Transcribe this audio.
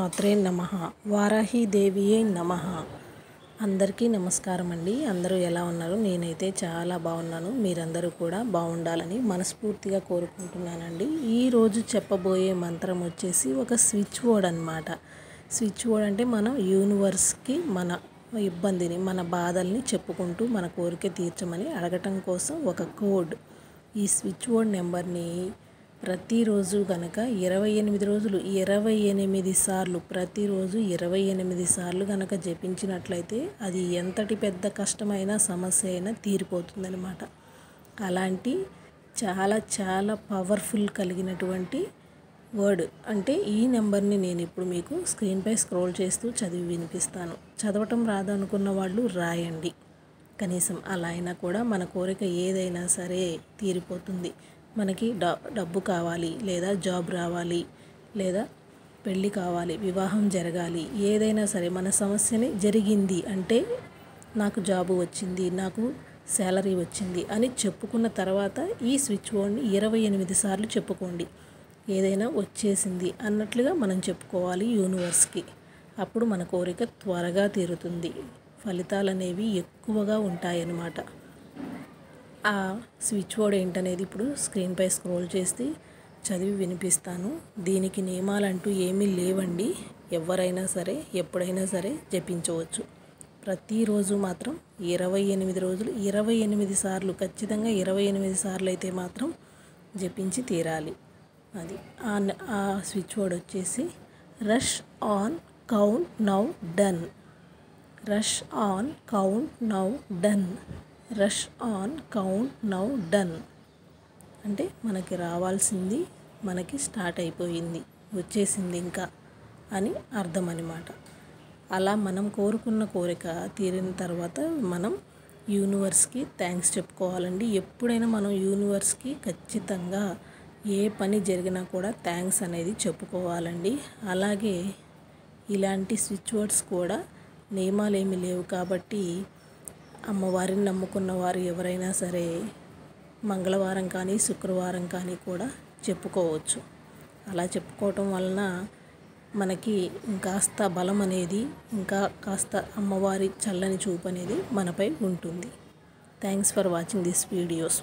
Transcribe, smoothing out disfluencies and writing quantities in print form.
శ్రీమాత్రే నమః. వారాహీదేవియే నమః. అందరికీ నమస్కారం అండి. అందరూ ఎలా ఉన్నారు? నేనైతే చాలా బాగున్నాను. మీరందరూ కూడా బాగుండాలని మనస్ఫూర్తిగా కోరుకుంటున్నానండి. ఈరోజు చెప్పబోయే మంత్రం వచ్చేసి ఒక స్విచ్ బోర్డ్ అన్నమాట. స్విచ్ బోర్డ్ అంటే మనం యూనివర్స్కి మన ఇబ్బందిని, మన బాధల్ని చెప్పుకుంటూ మన కోరిక తీర్చమని అడగటం కోసం ఒక కోడ్. ఈ స్విచ్ బోర్డ్ నెంబర్ని ప్రతిరోజు కనుక 28 రోజులు 28 సార్లు ప్రతిరోజు 28 సార్లు కనుక జపించినట్లయితే అది ఎంతటి పెద్ద కష్టమైన సమస్య అయినా తీరిపోతుందన్నమాట. అలాంటి చాలా చాలా పవర్ఫుల్ కలిగినటువంటి వర్డ్. అంటే ఈ నెంబర్ని నేను ఇప్పుడు మీకు స్క్రీన్పై స్క్రోల్ చేస్తూ చదివి వినిపిస్తాను. చదవటం రాదనుకున్న వాళ్ళు రాయండి. కనీసం అలా అయినా కూడా మన కోరిక ఏదైనా సరే తీరిపోతుంది. మనకి డబ్బు కావాలి, లేదా జాబ్ రావాలి, లేదా పెళ్ళి కావాలి, వివాహం జరగాలి, ఏదైనా సరే మన సమస్యని జరిగింది అంటే నాకు జాబు వచ్చింది, నాకు శాలరీ వచ్చింది అని చెప్పుకున్న తర్వాత ఈ స్విచ్ బోర్డ్ని 28 సార్లు చెప్పుకోండి. ఏదైనా వచ్చేసింది అన్నట్లుగా మనం చెప్పుకోవాలి యూనివర్స్కి. అప్పుడు మన కోరిక త్వరగా తీరుతుంది. ఫలితాలు అనేవి ఎక్కువగా ఉంటాయన్నమాట. ఆ స్విచ్ బోర్డ్ ఏంటనేది ఇప్పుడు స్క్రీన్పై స్క్రోల్ చేసి చదివి వినిపిస్తాను. దీనికి నియమాలంటూ ఏమీ లేవండి. ఎవరైనా సరే ఎప్పుడైనా సరే జపించవచ్చు. ప్రతిరోజు మాత్రం 28 రోజులు 28 సార్లు, ఖచ్చితంగా 28 సార్లు అయితే మాత్రం జపించి తీరాలి. అది ఆ స్విచ్ బోర్డ్ వచ్చేసి rush on count now done. Rush on count now done. Rush on count now done. అంటే మనకి రావాల్సింది మనకి స్టార్ట్ అయిపోయింది, వచ్చేసింది ఇంకా అని అర్థం అన్నమాట. అలా మనం కోరుకున్న కోరిక తీరిన తర్వాత మనం యూనివర్స్కి థ్యాంక్స్ చెప్పుకోవాలండి. ఎప్పుడైనా మనం యూనివర్స్కి ఖచ్చితంగా ఏ పని జరిగినా కూడా థ్యాంక్స్ అనేది చెప్పుకోవాలండి. అలాగే ఇలాంటి స్విచ్ బోర్డ్స్ కూడా నియమాలు ఏమీ లేవు కాబట్టి అమ్మవారిని నమ్ముకున్న వారు ఎవరైనా సరే మంగళవారం కానీ శుక్రవారం కానీ కూడా చెప్పుకోవచ్చు. అలా చెప్పుకోవటం వలన మనకి ఇంకాస్త బలం అనేది, ఇంకా కాస్త అమ్మవారి చల్లని చూపు అనేది మనపై ఉంటుంది. Thanks for watching this videos.